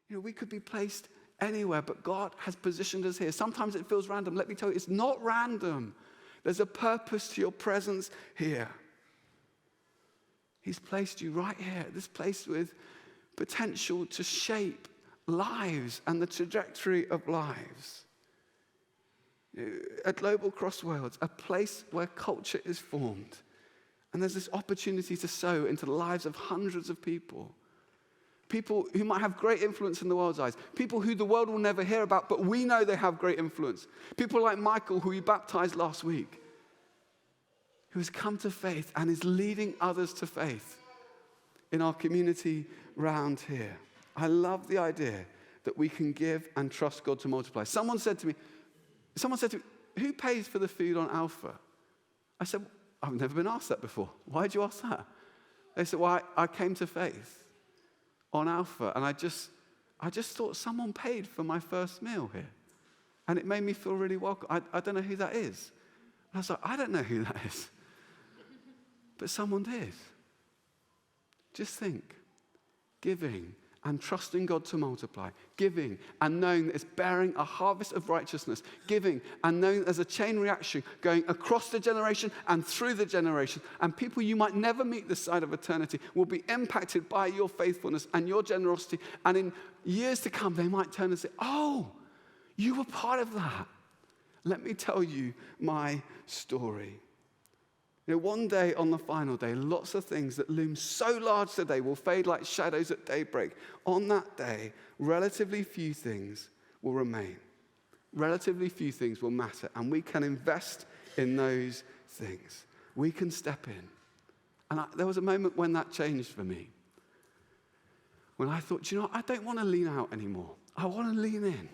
We could be placed anywhere, but God has positioned us here. Sometimes it feels random. Let me tell you, it's not random. There's a purpose to your presence here. He's placed you right here, this place with potential to shape lives and the trajectory of lives. A global crossroads, a place where culture is formed. And there's this opportunity to sow into the lives of hundreds of people. People who might have great influence in the world's eyes. People who the world will never hear about, but we know they have great influence. People like Michael, who we baptized last week, who has come to faith and is leading others to faith in our community round here. I love the idea that we can give and trust God to multiply. Someone said to me, who pays for the food on Alpha? I said, I've never been asked that before. Why did you ask that? They said, well, I came to faith on Alpha, and I just thought someone paid for my first meal here. And it made me feel really welcome. I don't know who that is. And I was like, I don't know who that is. But someone did. Just think, giving and trusting God to multiply, giving and knowing that it's bearing a harvest of righteousness, giving and knowing there's a chain reaction going across the generation and through the generation, and people you might never meet this side of eternity will be impacted by your faithfulness and your generosity, and in years to come they might turn and say, oh, you were part of that. Let me tell you my story. One day on the final day, lots of things that loom so large today will fade like shadows at daybreak. On that day, relatively few things will remain. Relatively few things will matter, and we can invest in those things. We can step in. And there was a moment when that changed for me. When I thought, I don't want to lean out anymore. I want to lean in.